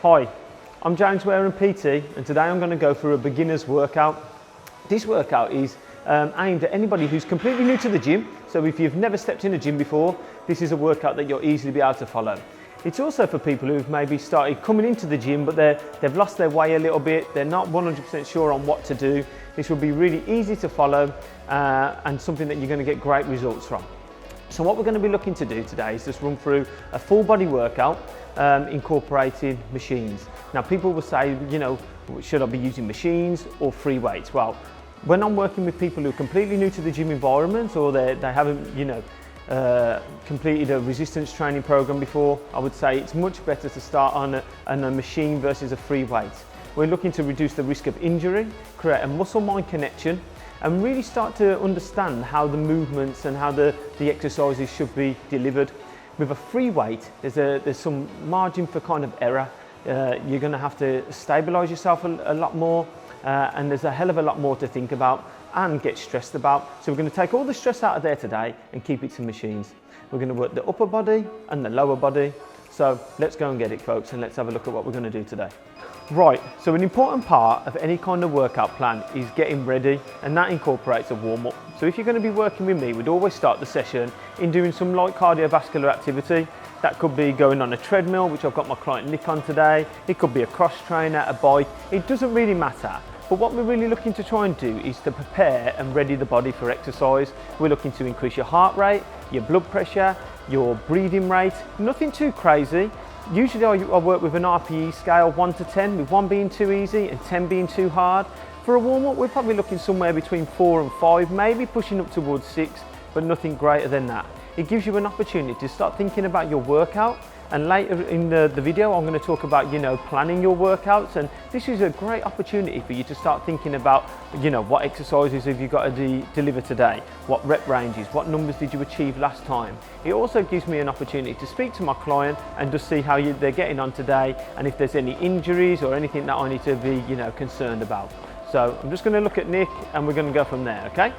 Hi, I'm James Wareham PT, and today I'm going to go through a beginner's workout. This workout is aimed at anybody who's completely new to the gym. So if you've never stepped in a gym before, this is a workout that you'll easily be able to follow. It's also for people who've maybe started coming into the gym, but they've lost their way a little bit. They're not 100% sure on what to do. This will be really easy to follow and something that you're going to get great results from. So what we're going to be looking to do today is just run through a full body workout incorporating machines. Now people will say, you know, should I be using machines or free weights? Well, when I'm working with people who are completely new to the gym environment, or they haven't, you know, completed a resistance training program before, I would say it's much better to start on a machine versus a free weight. We're looking to reduce the risk of injury, create a muscle-mind connection, and really start to understand how the movements and how the exercises should be delivered. With a free weight, there's some margin for kind of error. You're going to have to stabilise yourself a lot more, and there's a hell of a lot more to think about and get stressed about. So we're going to take all the stress out of there today and keep it to machines. We're going to work the upper body and the lower body. So let's go and get it, folks, and let's have a look at what we're going to do today. Right, so an important part of any kind of workout plan is getting ready, and that incorporates a warm-up. So if you're going to be working with me, we'd always start the session in doing some light cardiovascular activity. That could be going on a treadmill, which I've got my client Nick on today. It could be a cross trainer, a bike. It doesn't really matter. But what we're really looking to try and do is to prepare and ready the body for exercise. We're looking to increase your heart rate, your blood pressure, your breathing rate, nothing too crazy. Usually I work with an RPE scale 1 to 10, with 1 being too easy and 10 being too hard. For a warm-up, we're probably looking somewhere between 4 and 5, maybe pushing up towards 6, but nothing greater than that. It gives you an opportunity to start thinking about your workout, and later in the video I'm going to talk about, you know, planning your workouts, and this is a great opportunity for you to start thinking about, you know, what exercises have you got to deliver today, what rep ranges, what numbers did you achieve last time. It also gives me an opportunity to speak to my client and just see how they're getting on today, and if there's any injuries or anything that I need to be, you know, concerned about. So I'm just going to look at Nick and we're going to go from there, okay?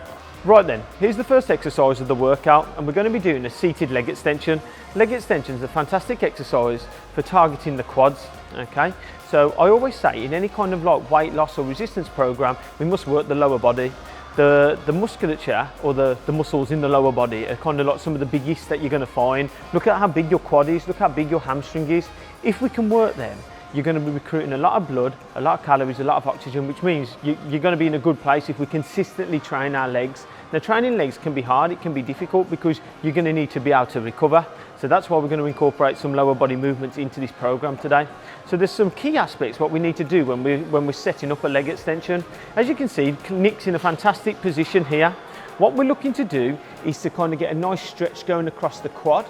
Right then, here's the first exercise of the workout, and we're going to be doing a seated leg extension. Leg extension is a fantastic exercise for targeting the quads, okay? So I always say in any kind of like weight loss or resistance program, we must work the lower body. The musculature or the muscles in the lower body are kind of like some of the biggest that you're going to find. Look at how big your quad is, look how big your hamstring is. If we can work them, you're going to be recruiting a lot of blood, a lot of calories, a lot of oxygen, which means you're going to be in a good place if we consistently train our legs. Now, training legs can be hard, it can be difficult because you're going to need to be able to recover. So that's why we're going to incorporate some lower body movements into this program today. So there's some key aspects what we need to do when we're setting up a leg extension. As you can see, Nick's in a fantastic position here. What we're looking to do is to kind of get a nice stretch going across the quad.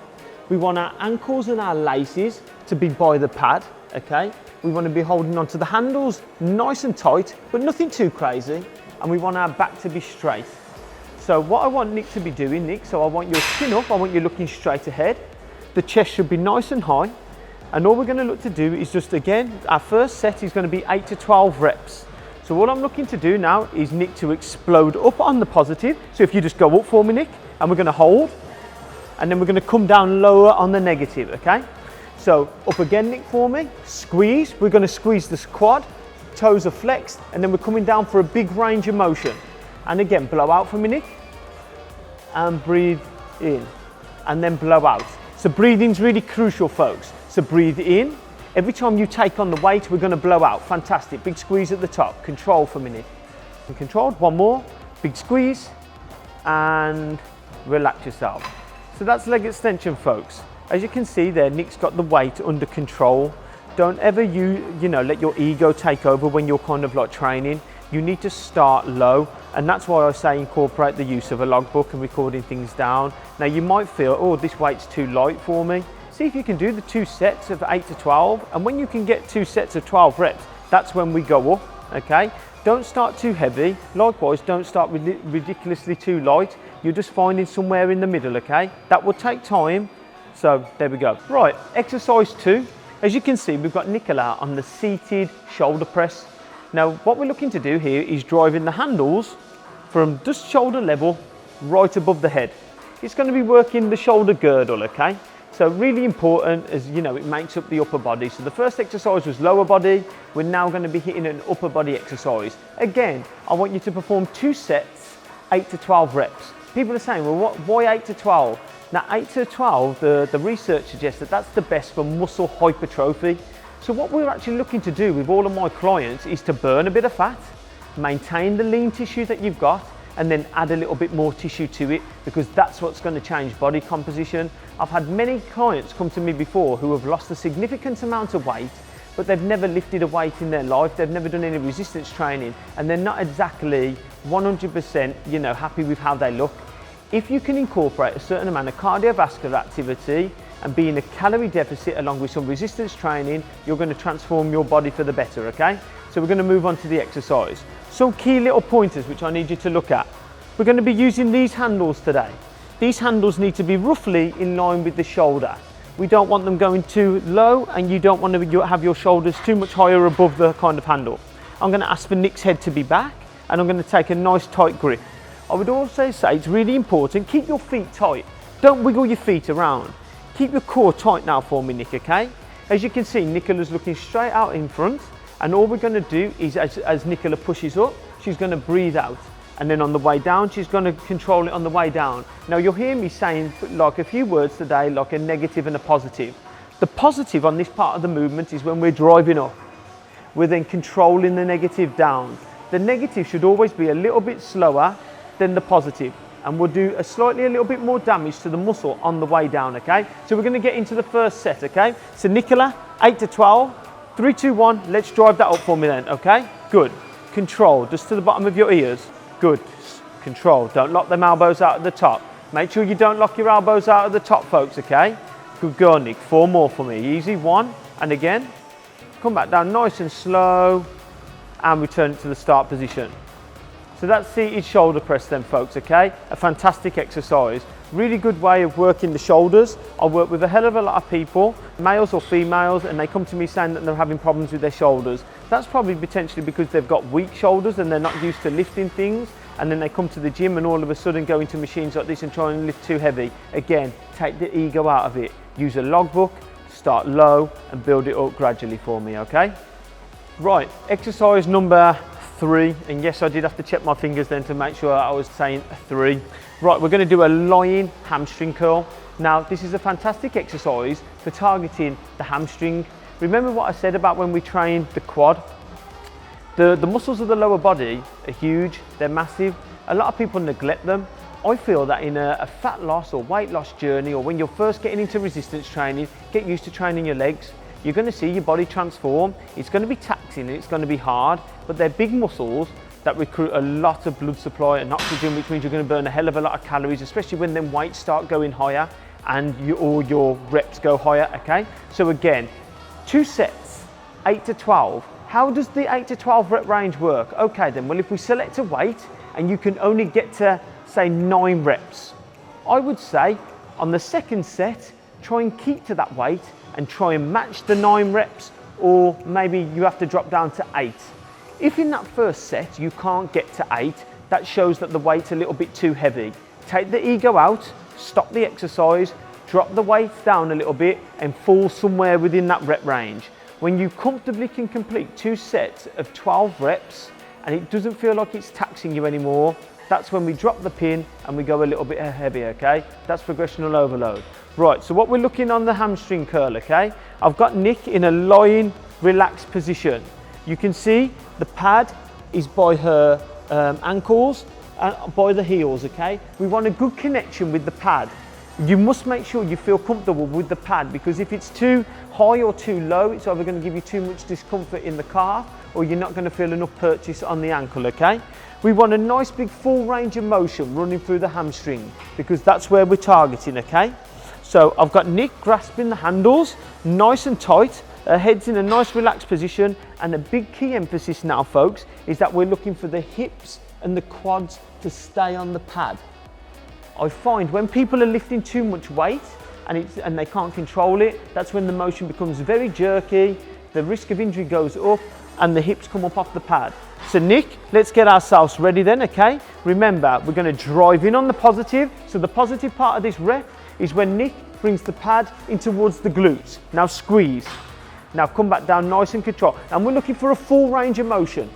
We want our ankles and our laces to be by the pad, okay? We want to be holding onto the handles nice and tight, but nothing too crazy. And we want our back to be straight. So what I want Nick to be doing, Nick, so I want your chin up, I want you looking straight ahead. The chest should be nice and high. And all we're going to look to do is just, again, our first set is going to be 8 to 12 reps. So what I'm looking to do now is Nick to explode up on the positive. So if you just go up for me, Nick, and we're going to hold. And then we're going to come down lower on the negative, okay? So up again, Nick, for me. Squeeze. We're going to squeeze this quad. Toes are flexed. And then we're coming down for a big range of motion. And again, blow out for me, Nick. And breathe in. And then blow out. So breathing's really crucial, folks. So breathe in. Every time you take on the weight, we're going to blow out. Fantastic. Big squeeze at the top. Control for me, Nick. And controlled. One more. Big squeeze. And relax yourself. So that's leg extension, folks. As you can see there, Nick's got the weight under control. Don't ever let your ego take over when you're kind of like training. You need to start low, and that's why I say incorporate the use of a logbook and recording things down. Now you might feel, oh, this weight's too light for me. See if you can do the 2 sets of 8 to 12, and when you can get 2 sets of 12 reps, that's when we go up, okay? Don't start too heavy. Likewise, don't start ridiculously too light. You're just finding somewhere in the middle, okay? That will take time. So there we go. Right, exercise 2. As you can see, we've got Nicola on the seated shoulder press. Now, what we're looking to do here is driving the handles from just shoulder level right above the head. It's going to be working the shoulder girdle, okay? So So really important, as you know, it makes up the upper body. So the first exercise was lower body. We're now going to be hitting an upper body exercise. Again, I want you to perform 2 sets, 8 to 12 reps. People are saying, well, why 8 to 12? Now 8 to 12, the research suggests that that's the best for muscle hypertrophy. So what we're actually looking to do with all of my clients is to burn a bit of fat, maintain the lean tissue that you've got, and then add a little bit more tissue to it, because that's what's going to change body composition. I've had many clients come to me before who have lost a significant amount of weight, but they've never lifted a weight in their life, they've never done any resistance training, and they're not exactly 100% happy with how they look. If you can incorporate a certain amount of cardiovascular activity and be in a calorie deficit along with some resistance training, you're going to transform your body for the better, okay? So we're going to move on to the exercise. Some key little pointers which I need you to look at. We're going to be using these handles today. These handles need to be roughly in line with the shoulder. We don't want them going too low, and you don't want to have your shoulders too much higher above the kind of handle. I'm going to ask for Nick's head to be back, and I'm going to take a nice tight grip. I would also say it's really important, keep your feet tight. Don't wiggle your feet around. Keep your core tight now for me, Nick, okay? As you can see, Nicola's looking straight out in front, and all we're going to do is, as Nicola pushes up, she's going to breathe out. And then on the way down, she's going to control it on the way down. Now you'll hear me saying like a few words today, like a negative and a positive. The positive on this part of the movement is when we're driving up. We're then controlling the negative down. The negative should always be a little bit slower than the positive, and we'll do a little bit more damage to the muscle on the way down, okay? So we're going to get into the first set, okay? So Nicola, 8 to 12, 3, 2, 1, let's drive that up for me then, okay? Good. Control, just to the bottom of your ears. Good. Control, don't lock them elbows out at the top. Make sure you don't lock your elbows out at the top, folks, okay? Good girl, Nick. 4 more for me. Easy, 1, and again. Come back down nice and slow, and return it to the start position. So that's seated shoulder press then, folks, okay? A fantastic exercise. Really good way of working the shoulders. I work with a hell of a lot of people, males or females, and they come to me saying that they're having problems with their shoulders. That's probably potentially because they've got weak shoulders and they're not used to lifting things, and then they come to the gym and all of a sudden go into machines like this and try and lift too heavy. Again, take the ego out of it. Use a logbook, start low and build it up gradually for me, okay? Right, exercise number 3, and yes, I did have to check my fingers then to make sure I was saying 3. Right, we're going to do a lying hamstring curl. Now, this is a fantastic exercise for targeting the hamstring. Remember what I said about when we train the quad? The muscles of the lower body are huge, they're massive. A lot of people neglect them. I feel that in a fat loss or weight loss journey, or when you're first getting into resistance training, get used to training your legs. You're going to see your body transform. It's going to be taxing and it's going to be hard, but they're big muscles that recruit a lot of blood supply and oxygen, which means you're going to burn a hell of a lot of calories, especially when them weights start going higher and all your reps go higher, okay? So again, 2 sets, 8 to 12. How does the 8 to 12 rep range work? Okay then, well, if we select a weight and you can only get to, say, 9 reps, I would say on the second set, try and keep to that weight and try and match the 9 reps, or maybe you have to drop down to 8. If in that first set you can't get to 8, that shows that the weight's a little bit too heavy. Take the ego out, stop the exercise, drop the weight down a little bit and fall somewhere within that rep range. When you comfortably can complete 2 sets of 12 reps and it doesn't feel like it's taxing you anymore, that's when we drop the pin and we go a little bit heavier, okay? That's progressional overload. Right, so what we're looking on the hamstring curl, okay? I've got Nick in a lying, relaxed position. You can see the pad is by her ankles and by the heels, okay? We want a good connection with the pad. You must make sure you feel comfortable with the pad, because if it's too high or too low, it's either going to give you too much discomfort in the calf or you're not going to feel enough purchase on the ankle, okay? We want a nice big full range of motion running through the hamstring, because that's where we're targeting, okay? So I've got Nick grasping the handles, nice and tight, her head's in a nice relaxed position, and a big key emphasis now, folks, is that we're looking for the hips and the quads to stay on the pad. I find when people are lifting too much weight and they can't control it, that's when the motion becomes very jerky, the risk of injury goes up, and the hips come up off the pad. So Nick, let's get ourselves ready then, okay? Remember, we're going to drive in on the positive. So the positive part of this rep is when Nick brings the pad in towards the glutes. Now squeeze. Now come back down nice and controlled. And we're looking for a full range of motion.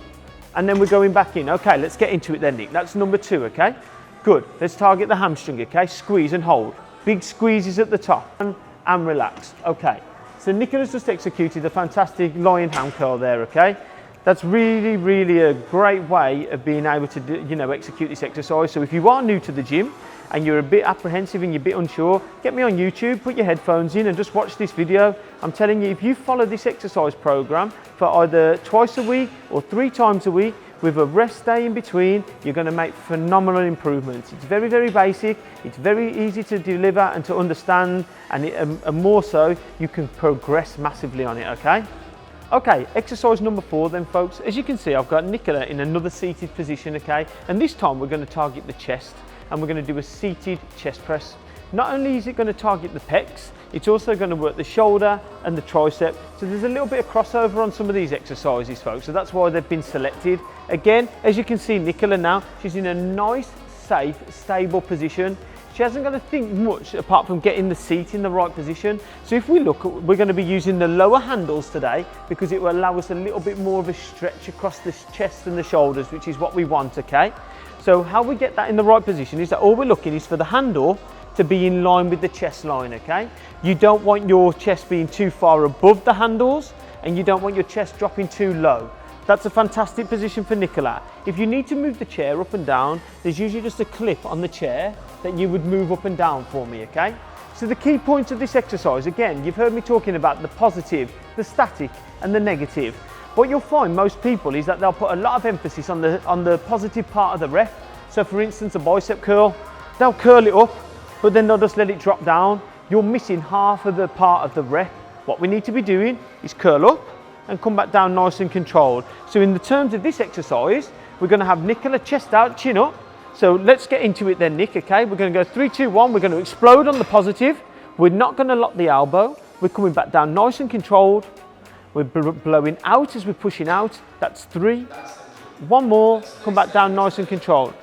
And then we're going back in. Okay, let's get into it then, Nick. That's number 2, okay? Good. Let's target the hamstring, okay? Squeeze and hold. Big squeezes at the top and relax. Okay. So Nicola's just executed a fantastic lion ham curl there, okay? That's really, really a great way of being able to do, execute this exercise. So if you are new to the gym and you're a bit apprehensive and you're a bit unsure, get me on YouTube, put your headphones in and just watch this video. I'm telling you, if you follow this exercise program for either twice a week or 3 times a week with a rest day in between, you're going to make phenomenal improvements. It's very, very basic. It's very easy to deliver and to understand, and more so, you can progress massively on it, okay? Okay, exercise number 4 then, folks. As you can see, I've got Nicola in another seated position, okay? And this time we're going to target the chest and we're going to do a seated chest press. Not only is it going to target the pecs, it's also going to work the shoulder and the tricep. So there's a little bit of crossover on some of these exercises, folks. So that's why they've been selected. Again, as you can see, Nicola now, she's in a nice, safe, stable position. She hasn't got to think much apart from getting the seat in the right position. So if we look, we're going to be using the lower handles today because it will allow us a little bit more of a stretch across the chest and the shoulders, which is what we want, okay? So how we get that in the right position is that all we're looking is for the handle to be in line with the chest line, okay? You don't want your chest being too far above the handles and you don't want your chest dropping too low. That's a fantastic position for Nicola. If you need to move the chair up and down, there's usually just a clip on the chair that you would move up and down for me, okay? So the key points of this exercise, again, you've heard me talking about the positive, the static and the negative. What you'll find most people is that they'll put a lot of emphasis on the positive part of the rep. So for instance, a bicep curl, they'll curl it up, but then they'll just let it drop down. You're missing half of the part of the rep. What we need to be doing is curl up and come back down nice and controlled. So in the terms of this exercise, we're going to have Nicola chest out, chin up. So let's get into it then, Nick, okay? We're going to go 3, 2, 1. We're going to explode on the positive. We're not going to lock the elbow. We're coming back down nice and controlled. We're blowing out as we're pushing out. That's 3. 1 more, come back down nice and controlled.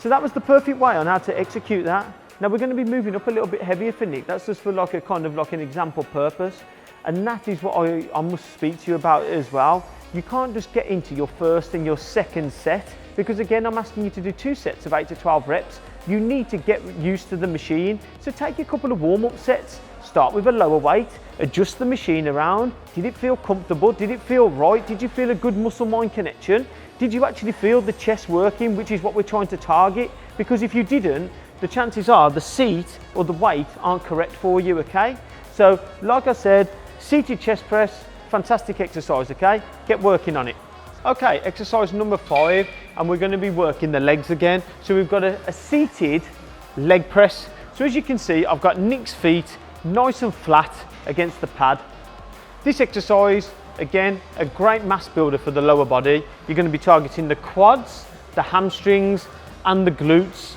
So that was the perfect way on how to execute that. Now we're going to be moving up a little bit heavier for Nick. That's just for like a kind of like an example purpose. And that is what I must speak to you about as well. You can't just get into your first and your second set because again, I'm asking you to do 2 sets of 8 to 12 reps. You need to get used to the machine. So take a couple of warm-up sets, start with a lower weight, adjust the machine around. Did it feel comfortable? Did it feel right? Did you feel a good muscle-mind connection? Did you actually feel the chest working, which is what we're trying to target? Because if you didn't, the chances are the seat or the weight aren't correct for you, okay? So like I said, seated chest press, fantastic exercise, okay? Get working on it. Okay, exercise number 5, and we're going to be working the legs again. So we've got a seated leg press. So as you can see, I've got Nick's feet nice and flat against the pad. This exercise, again, a great mass builder for the lower body. You're going to be targeting the quads, the hamstrings, and the glutes.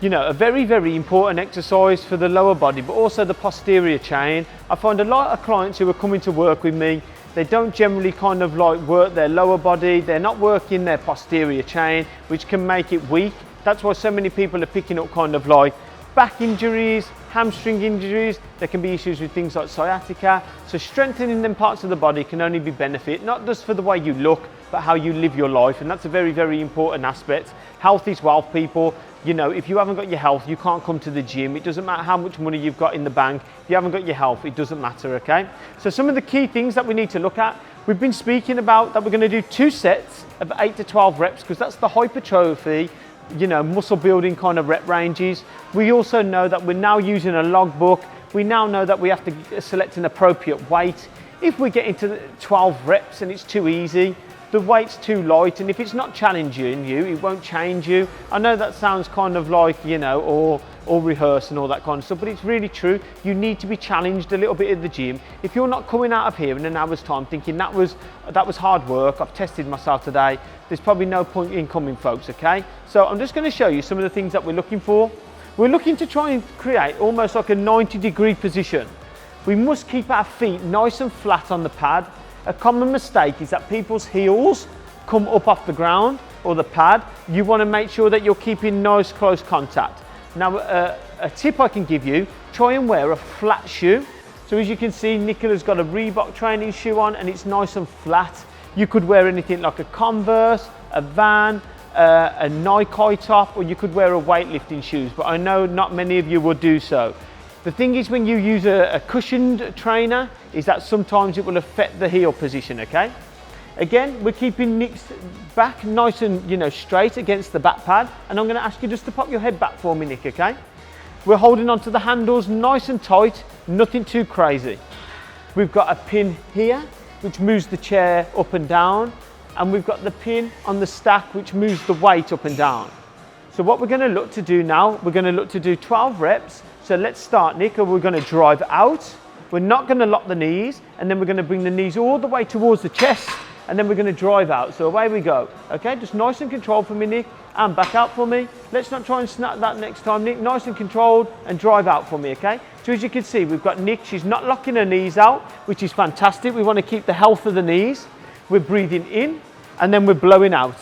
You know, a very, very important exercise for the lower body, but also the posterior chain. I find a lot of clients who are coming to work with me, they don't generally kind of like work their lower body. They're not working their posterior chain, which can make it weak. That's why so many people are picking up kind of like back injuries, hamstring injuries. There can be issues with things like sciatica. So strengthening them parts of the body can only be benefit, not just for the way you look, but how you live your life. And that's a very, very important aspect. Health is wealth, people. You know, if you haven't got your health, you can't come to the gym. It doesn't matter how much money you've got in the bank. If you haven't got your health, it doesn't matter, okay? So some of the key things that we need to look at, we've been speaking about that we're going to do 2 sets of 8 to 12 reps because that's the hypertrophy, you know, muscle building kind of rep ranges. We also know that we're now using a logbook. We now know that we have to select an appropriate weight. If we get into 12 reps and it's too easy, the weight's too light, and if it's not challenging you, it won't change you. I know that sounds kind of like, you know, or rehearse and all that kind of stuff, but it's really true. You need to be challenged a little bit at the gym. If you're not coming out of here in an hour's time thinking that was hard work, I've tested myself today, there's probably no point in coming, folks, okay? So I'm just going to show you some of the things that we're looking for. We're looking to try and create almost like a 90-degree position. We must keep our feet nice and flat on the pad. A common mistake is that people's heels come up off the ground or the pad. You want to make sure that you're keeping nice close contact. Now, a tip I can give you, try and wear a flat shoe. So as you can see, Nicola's got a Reebok training shoe on and it's nice and flat. You could wear anything like a Converse, a Van, a Nike top, or you could wear a weightlifting shoes, but I know not many of you will do so. The thing is, when you use a cushioned trainer, is that sometimes it will affect the heel position, okay? Again, we're keeping Nick's back nice and straight against the back pad, and I'm going to ask you just to pop your head back for me, Nick, okay? We're holding onto the handles nice and tight, nothing too crazy. We've got a pin here, which moves the chair up and down, and we've got the pin on the stack, which moves the weight up and down. So what we're going to look to do now, we're going to look to do 12 reps. So let's start, Nick, and we're going to drive out. We're not going to lock the knees, and then we're going to bring the knees all the way towards the chest, and then we're going to drive out. So away we go. Okay, just nice and controlled for me, Nick, and back out for me. Let's not try and snap that next time, Nick. Nice and controlled, and drive out for me, okay? So as you can see, we've got Nick, she's not locking her knees out, which is fantastic. We want to keep the health of the knees. We're breathing in, and then we're blowing out.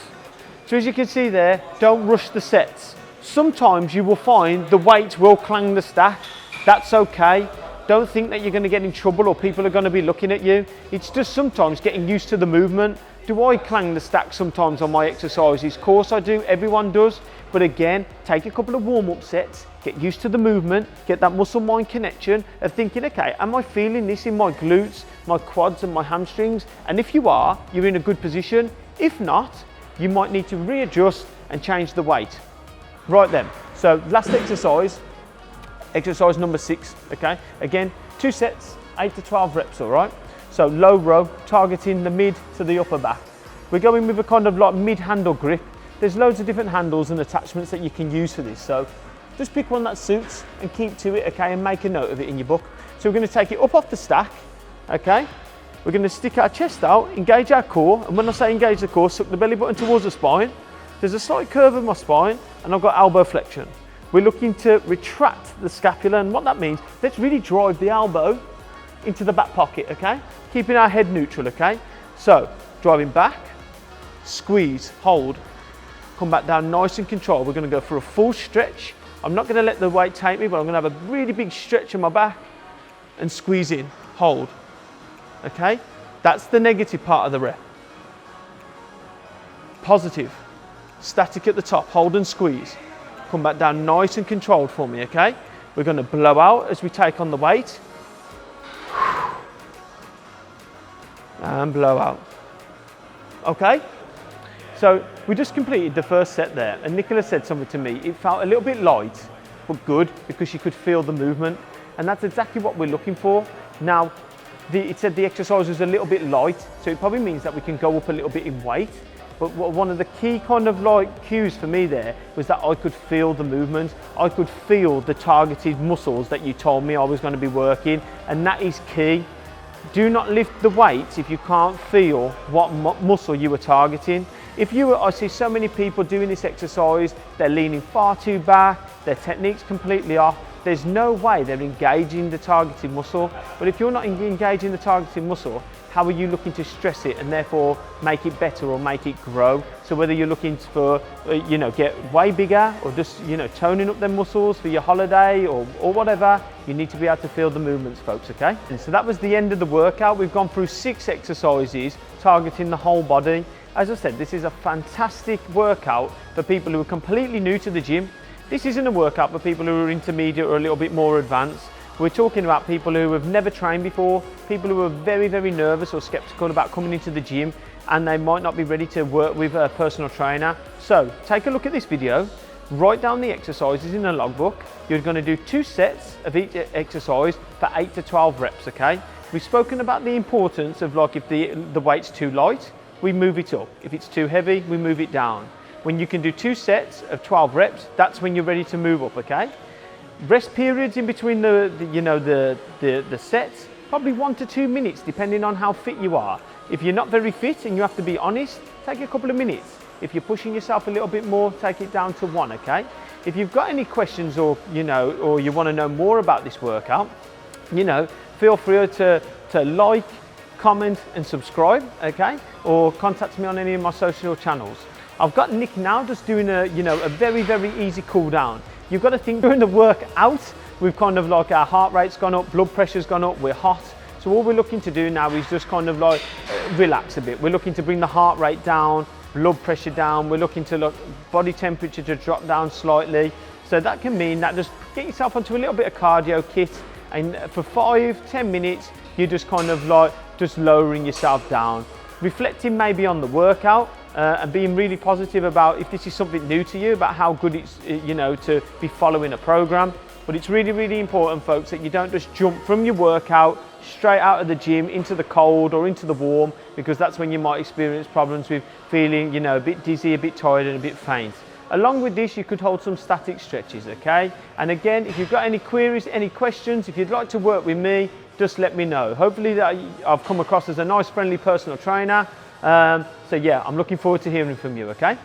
So as you can see there, don't rush the sets. Sometimes you will find the weight will clang the stack. That's okay. Don't think that you're going to get in trouble or people are going to be looking at you. It's just sometimes getting used to the movement. Do I clang the stack sometimes on my exercises? Of course I do, everyone does. But again, take a couple of warm-up sets, get used to the movement, get that muscle-mind connection of thinking, okay, am I feeling this in my glutes, my quads and my hamstrings? And if you are, you're in a good position. If not, you might need to readjust and change the weight. Right then, so last exercise number 6, okay? Again, 2 sets, 8 to 12 reps, all right? So low row, targeting the mid to the upper back. We're going with a kind of like mid-handle grip. There's loads of different handles and attachments that you can use for this, so just pick one that suits and keep to it, okay? And make a note of it in your book. So we're gonna take it up off the stack, okay? We're gonna stick our chest out, engage our core, and when I say engage the core, suck the belly button towards the spine. There's a slight curve of my spine, and I've got elbow flexion. We're looking to retract the scapula, and what that means, let's really drive the elbow into the back pocket, okay? Keeping our head neutral, okay? So, driving back, squeeze, hold, come back down nice and controlled. We're gonna go for a full stretch. I'm not gonna let the weight take me, but I'm gonna have a really big stretch in my back and squeeze in, hold, okay? That's the negative part of the rep. Positive. Static at the top, hold and squeeze. Come back down nice and controlled for me, okay? We're going to blow out as we take on the weight. And blow out. Okay? So we just completed the first set there, and Nicola said something to me. It felt a little bit light, but good, because she could feel the movement. And that's exactly what we're looking for. Now, it said the exercise was a little bit light, so it probably means that we can go up a little bit in weight. But one of the key kind of like cues for me there was that I could feel the movement. I could feel the targeted muscles that you told me I was going to be working, and that is key. Do not lift the weights if you can't feel what muscle you were targeting. I see so many people doing this exercise, they're leaning far too back, their technique's completely off. There's no way they're engaging the targeted muscle. But if you're not engaging the targeted muscle, how are you looking to stress it and therefore make it better or make it grow? So whether you're looking for, get way bigger or just, toning up them muscles for your holiday or whatever, you need to be able to feel the movements, folks, okay? And so that was the end of the workout. We've gone through 6 exercises targeting the whole body. As I said, this is a fantastic workout for people who are completely new to the gym. This isn't a workout for people who are intermediate or a little bit more advanced. We're talking about people who have never trained before, people who are very, very nervous or skeptical about coming into the gym, and they might not be ready to work with a personal trainer. So take a look at this video, write down the exercises in a logbook. You're going to do 2 sets of each exercise for 8 to 12 reps, okay? We've spoken about the importance of if the weight's too light, we move it up. If it's too heavy, we move it down. When you can do 2 sets of 12 reps, that's when you're ready to move up, okay? Rest periods in between the sets, probably 1 to 2 minutes, depending on how fit you are. If you're not very fit and you have to be honest, take a couple of minutes. If you're pushing yourself a little bit more, take it down to 1, okay? If you've got any questions or you want to know more about this workout, feel free to like, comment and subscribe, okay? Or contact me on any of my social channels. I've got Nick now just doing a very, very easy cool down. You've got to think during the workout, we've kind of like our heart rate's gone up, blood pressure's gone up, we're hot. So all we're looking to do now is just kind of like relax a bit. We're looking to bring the heart rate down, blood pressure down. We're looking to look body temperature to drop down slightly. So that can mean that just get yourself onto a little bit of cardio kit, and for 5-10 minutes, you're just kind of like just lowering yourself down. Reflecting maybe on the workout and being really positive about if this is something new to you, about how good it's, you know, to be following a program. But it's really, really important, folks, that you don't just jump from your workout straight out of the gym into the cold or into the warm, because that's when you might experience problems with feeling, you know, a bit dizzy, a bit tired and a bit faint. Along with this, you could hold some static stretches, okay? And again, if you've got any queries, any questions, if you'd like to work with me, just let me know. Hopefully that I've come across as a nice, friendly personal trainer. So yeah, I'm looking forward to hearing from you, okay?